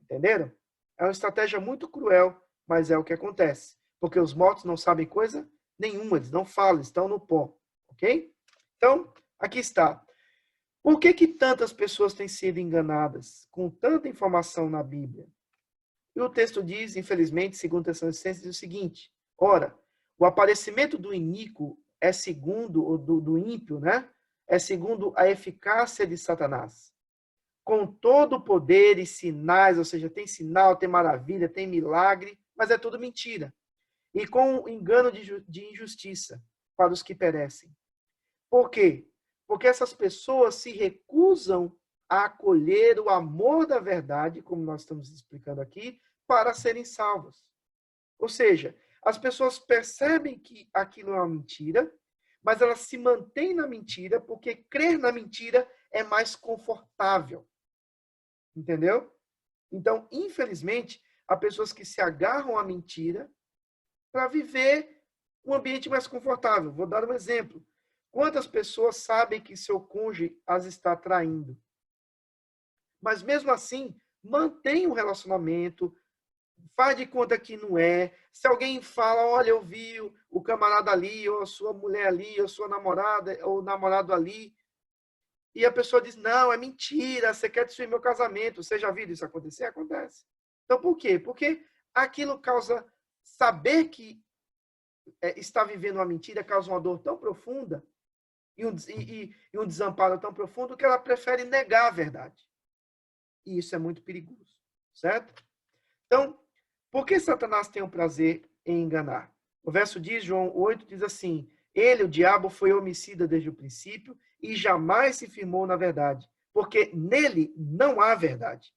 Entenderam? É uma estratégia muito cruel, mas é o que acontece. Porque os mortos não sabem coisa nenhuma, eles não falam, estão no pó. Ok? Então, aqui está. Por que tantas pessoas têm sido enganadas com tanta informação na Bíblia? E o texto diz, infelizmente, segundo Tessalonicenses, diz o seguinte, ora, o aparecimento do iníquo é segundo, do ímpio, né? É segundo a eficácia de Satanás. Com todo o poder e sinais, ou seja, tem sinal, tem maravilha, tem milagre, mas é tudo mentira. E com engano de injustiça para os que perecem. Por quê? Porque essas pessoas se recusam a acolher o amor da verdade, como nós estamos explicando aqui, para serem salvas. Ou seja, as pessoas percebem que aquilo é uma mentira, mas elas se mantêm na mentira porque crer na mentira é mais confortável. Entendeu? Então, infelizmente, há pessoas que se agarram à mentira para viver um ambiente mais confortável. Vou dar um exemplo. Quantas pessoas sabem que seu cônjuge as está traindo? Mas mesmo assim, mantém um relacionamento, faz de conta que não é. Se alguém fala, olha, eu vi o camarada ali, ou a sua mulher ali, ou a sua namorada, ou o namorado ali, e a pessoa diz, não, é mentira, você quer destruir meu casamento. Você já viu isso acontecer? Acontece. Então, por quê? Porque aquilo causa, saber que está vivendo uma mentira, causa uma dor tão profunda, e um desamparo tão profundo, que ela prefere negar a verdade. E isso é muito perigoso, certo? Então, por que Satanás tem o prazer em enganar? O verso diz, João 8, diz assim, ele, o diabo, foi homicida desde o princípio e jamais se firmou na verdade, porque nele não há verdade.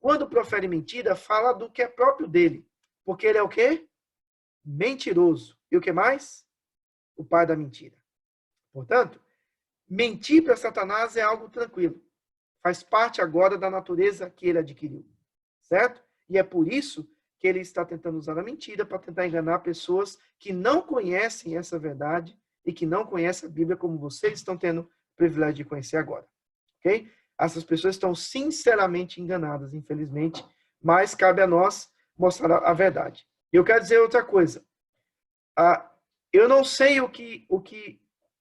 Quando profere mentira, fala do que é próprio dele, porque ele é o quê? Mentiroso. E o que mais? O pai da mentira. Portanto, mentir para Satanás é algo tranquilo. Faz parte agora da natureza que ele adquiriu. Certo? E é por isso que ele está tentando usar a mentira para tentar enganar pessoas que não conhecem essa verdade e que não conhecem a Bíblia como vocês estão tendo o privilégio de conhecer agora. Ok? Essas pessoas estão sinceramente enganadas, infelizmente, mas cabe a nós mostrar a verdade. E eu quero dizer outra coisa. Eu não sei o que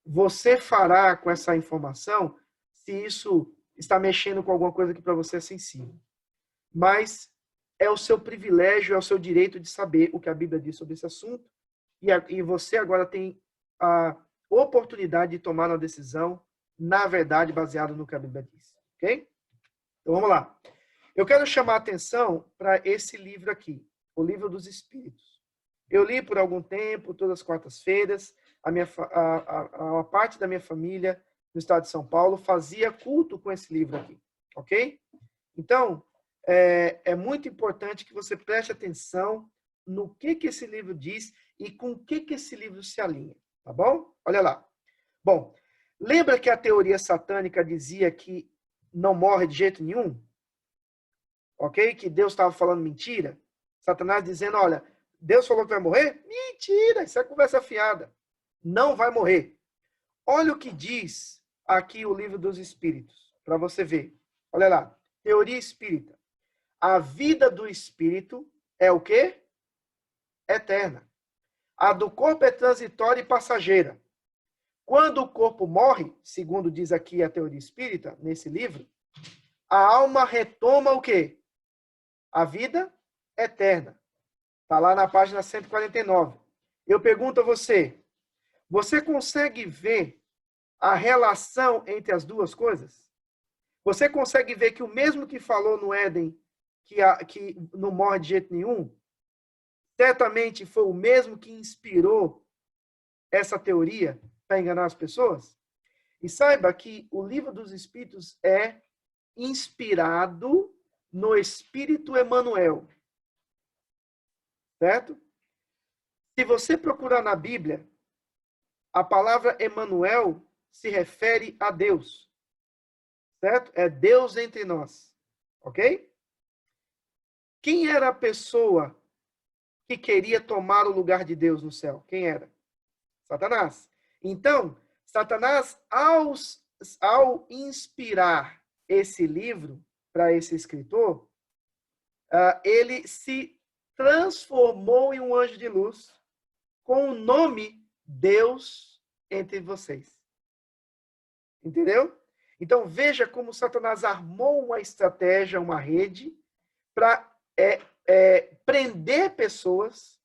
você fará com essa informação, se isso está mexendo com alguma coisa que para você é sensível. Mas é o seu privilégio, é o seu direito de saber o que a Bíblia diz sobre esse assunto, e você agora tem a oportunidade de tomar uma decisão, na verdade, baseada no que a Bíblia diz. Ok? Então, vamos lá. Eu quero chamar a atenção para esse livro aqui, o Livro dos Espíritos. Eu li por algum tempo, todas as quartas-feiras, a parte da minha família no estado de São Paulo fazia culto com esse livro aqui. Ok? Então, é muito importante que você preste atenção no que esse livro diz e com o que esse livro se alinha, tá bom? Olha lá. Bom, lembra que a teoria satânica dizia que não morre de jeito nenhum? ok? Que Deus estava falando mentira. Satanás dizendo, olha, Deus falou que vai morrer? Mentira, isso é conversa fiada. Não vai morrer. Olha o que diz aqui o Livro dos Espíritos, para você ver. Olha lá, teoria espírita. A vida do espírito é o quê? Eterna. A do corpo é transitória e passageira. Quando o corpo morre, segundo diz aqui a teoria espírita, nesse livro, a alma retoma o quê? A vida eterna. Está lá na página 149. Eu pergunto a você, você consegue ver a relação entre as duas coisas? Você consegue ver que o mesmo que falou no Éden, que não morre de jeito nenhum, certamente foi o mesmo que inspirou essa teoria para enganar as pessoas? E saiba que o Livro dos Espíritos é inspirado no Espírito Emmanuel. Certo? Se você procurar na Bíblia, a palavra Emmanuel se refere a Deus. Certo? É Deus entre nós. Ok? Quem era a pessoa que queria tomar o lugar de Deus no céu? Quem era? Satanás. Então, Satanás, ao inspirar esse livro para esse escritor, ele se transformou em um anjo de luz com o nome Deus entre vocês. Entendeu? Então, veja como Satanás armou uma estratégia, uma rede, para prender pessoas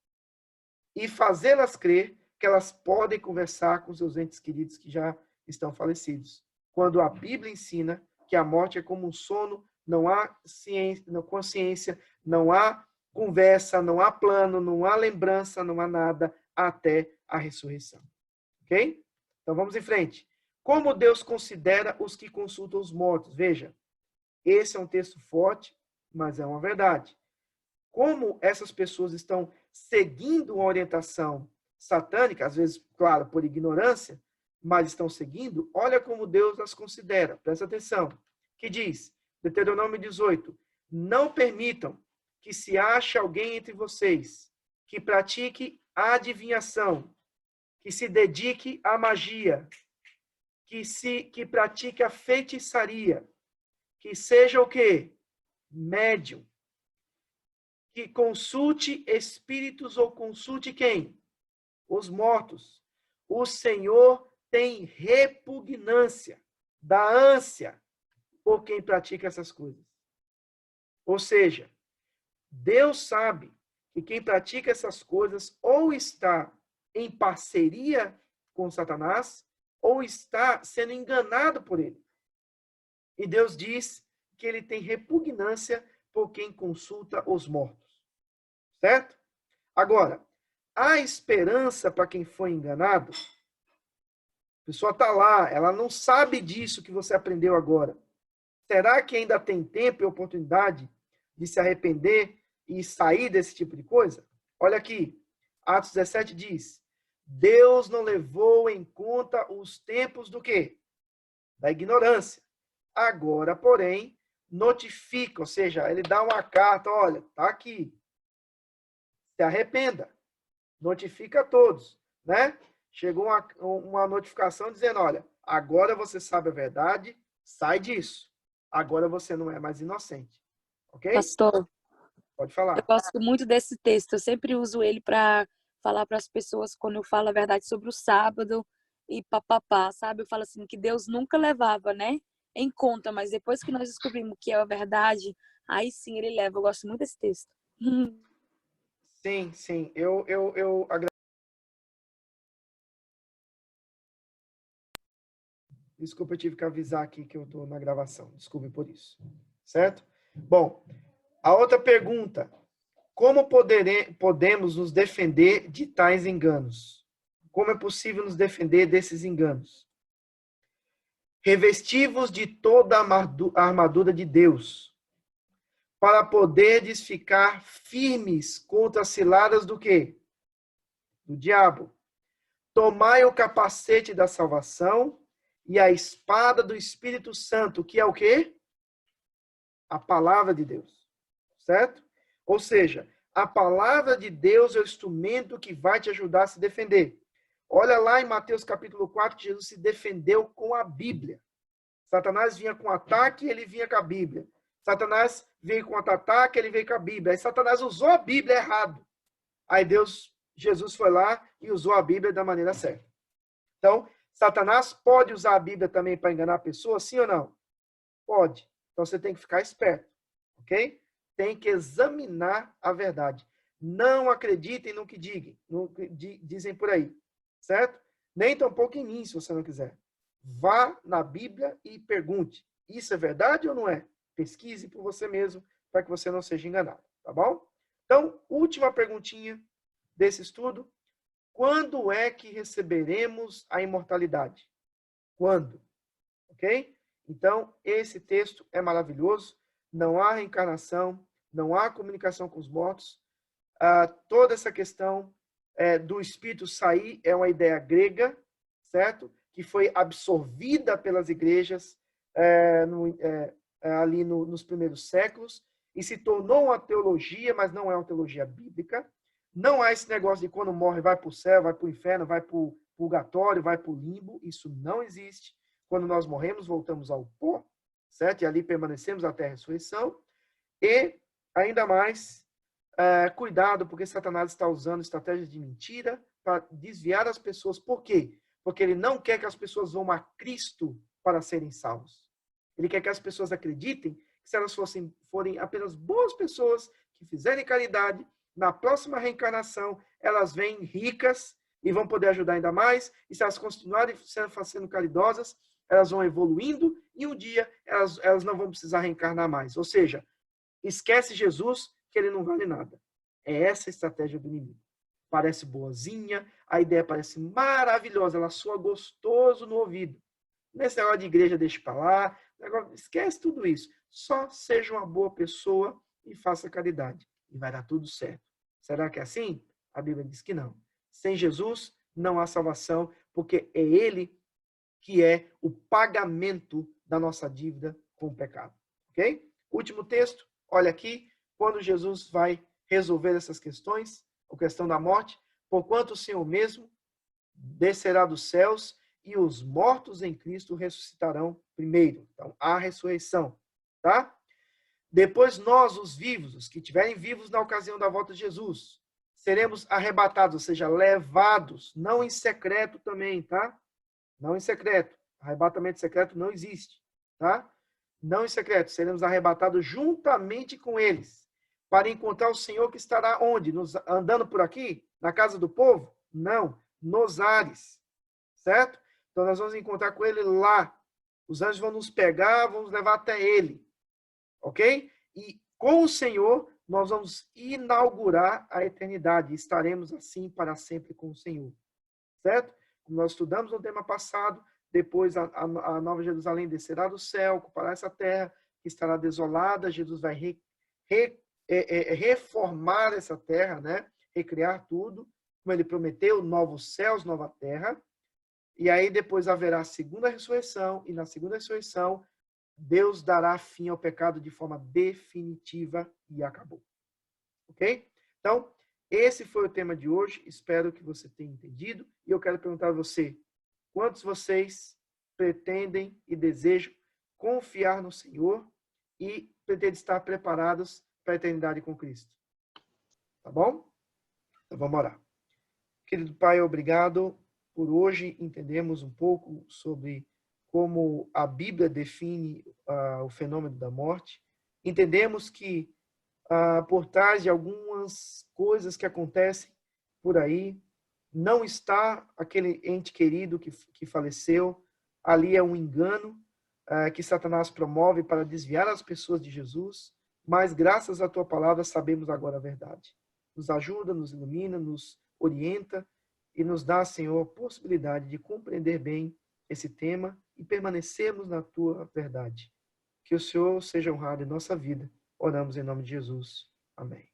e fazê-las crer que elas podem conversar com seus entes queridos que já estão falecidos. Quando a Bíblia ensina que a morte é como um sono, não há ciência, não, consciência, não há conversa, não há plano, não há lembrança, não há nada até a ressurreição. Ok? Então vamos em frente. Como Deus considera os que consultam os mortos? Veja, esse é um texto forte, mas é uma verdade. Como essas pessoas estão seguindo uma orientação satânica, às vezes, claro, por ignorância, mas estão seguindo, olha como Deus as considera. Presta atenção. Que diz, Deuteronômio 18, não permitam que se ache alguém entre vocês que pratique a adivinhação, que se dedique à magia, que pratique a feitiçaria, que seja o quê? Médium, que consulte espíritos ou consulte quem? Os mortos. O Senhor tem repugnância, da ânsia por quem pratica essas coisas. Ou seja, Deus sabe que quem pratica essas coisas ou está em parceria com Satanás ou está sendo enganado por ele. E Deus diz que ele tem repugnância por quem consulta os mortos. Certo? Agora, há esperança para quem foi enganado? A pessoa está lá, ela não sabe disso que você aprendeu agora. Será que ainda tem tempo e oportunidade de se arrepender e sair desse tipo de coisa? Olha aqui, Atos 17 diz, Deus não levou em conta os tempos do quê? Da ignorância. Agora, porém, notifica, ou seja, ele dá uma carta, olha, está aqui. Se arrependa. Notifica a todos, né? Chegou uma notificação dizendo, olha, agora você sabe a verdade, sai disso. Agora você não é mais inocente. Ok? Pastor, Pode eu falar. gosto muito desse texto. Eu sempre uso ele para falar para as pessoas quando eu falo a verdade sobre o sábado e papapá, sabe? Eu falo assim que Deus nunca levava, né, em conta, mas depois que nós descobrimos que é a verdade, aí sim ele leva. Eu gosto muito desse texto. Sim, sim. Eu agradeço. Desculpa, eu tive que avisar aqui que eu estou na gravação. Desculpe por isso. Certo? Bom, a outra pergunta. Como podemos nos defender de tais enganos? Como é possível nos defender desses enganos? Revestivos de toda a armadura de Deus, para poderdes ficar firmes contra as ciladas do quê? Do diabo. Tomai o capacete da salvação e a espada do Espírito Santo, que é o quê? A palavra de Deus. certo? Ou seja, a palavra de Deus é o instrumento que vai te ajudar a se defender. Olha lá em Mateus capítulo 4, que Jesus se defendeu com a Bíblia. Satanás vinha com ataque, ele vinha com a Bíblia. Satanás veio com ataque, ele veio com a Bíblia. Aí Satanás usou a Bíblia errado. Aí Jesus foi lá e usou a Bíblia da maneira certa. Então, Satanás pode usar a Bíblia também para enganar a pessoa, sim ou não? Pode. Então você tem que ficar esperto, ok? Tem que examinar a verdade. Não acreditem no que dizem por aí, certo? Nem tampouco em mim, se você não quiser. Vá na Bíblia e pergunte: isso é verdade ou não é? Pesquise por você mesmo, para que você não seja enganado, tá bom? Então, última perguntinha desse estudo: quando é que receberemos a imortalidade? Quando? Ok? Então, esse texto é maravilhoso. Não há reencarnação, não há comunicação com os mortos. Toda essa questão do espírito sair é uma ideia grega, certo? Que foi absorvida pelas igrejas ali nos primeiros séculos e se tornou uma teologia, mas não é uma teologia bíblica. Não há esse negócio de quando morre vai para o céu, vai para o inferno, vai para o purgatório, vai para o limbo. Isso não existe. Quando nós morremos, voltamos ao pó, certo? E ali permanecemos até a ressurreição. E, ainda mais, cuidado, porque Satanás está usando estratégias de mentira para desviar as pessoas. Por quê? Porque ele não quer que as pessoas vão a Cristo para serem salvos. Ele quer que as pessoas acreditem que se elas forem apenas boas pessoas que fizerem caridade, na próxima reencarnação elas vêm ricas e vão poder ajudar ainda mais. E se elas continuarem sendo caridosas, elas vão evoluindo e um dia elas não vão precisar reencarnar mais. Ou seja, esquece Jesus, que ele não vale nada. É essa a estratégia do inimigo. Parece boazinha, a ideia parece maravilhosa, ela soa gostoso no ouvido. Nesse negócio de igreja, deixa para lá, esquece tudo isso. Só seja uma boa pessoa e faça caridade. E vai dar tudo certo. Será que é assim? A Bíblia diz que não. Sem Jesus, não há salvação, porque é Ele que é o pagamento da nossa dívida com o pecado. Ok? Último texto, olha aqui, quando Jesus vai resolver essas questões, a questão da morte, porquanto o Senhor mesmo descerá dos céus e os mortos em Cristo ressuscitarão primeiro. Então, a ressurreição, tá? Depois nós, os vivos, os que estiverem vivos na ocasião da volta de Jesus, seremos arrebatados, ou seja, levados, não em secreto também, tá? Não em secreto. Arrebatamento secreto não existe, tá? Não em secreto. Seremos arrebatados juntamente com eles para encontrar o Senhor que estará onde? Andando por aqui? Na casa do povo? Não. Nos ares. Certo? Então nós vamos encontrar com ele lá. Os anjos vão nos pegar, vão nos levar até ele. Ok? E com o Senhor nós vamos inaugurar a eternidade. Estaremos assim para sempre com o Senhor. Certo? Como nós estudamos no tema passado, depois a Nova Jerusalém descerá do céu, ocupará essa terra que estará desolada. Jesus vai reformar essa terra, né? Recriar tudo, como ele prometeu, novos céus, nova terra. E aí depois haverá a segunda ressurreição, e na segunda ressurreição, Deus dará fim ao pecado de forma definitiva e acabou. Ok? Então, esse foi o tema de hoje. Espero que você tenha entendido. E eu quero perguntar a você, quantos vocês pretendem e desejam confiar no Senhor e pretendem estar preparados para a eternidade com Cristo? Tá bom? Então vamos orar. Querido Pai, obrigado por hoje entendermos um pouco sobre como a Bíblia define o fenômeno da morte. Entendemos que por trás de algumas coisas que acontecem por aí, não está aquele ente querido que faleceu. Ali é um engano que Satanás promove para desviar as pessoas de Jesus, mas graças à tua palavra sabemos agora a verdade. Nos ajuda, nos ilumina, nos orienta e nos dá, Senhor, a possibilidade de compreender bem esse tema e permanecermos na tua verdade. Que o Senhor seja honrado em nossa vida. Oramos em nome de Jesus. Amém.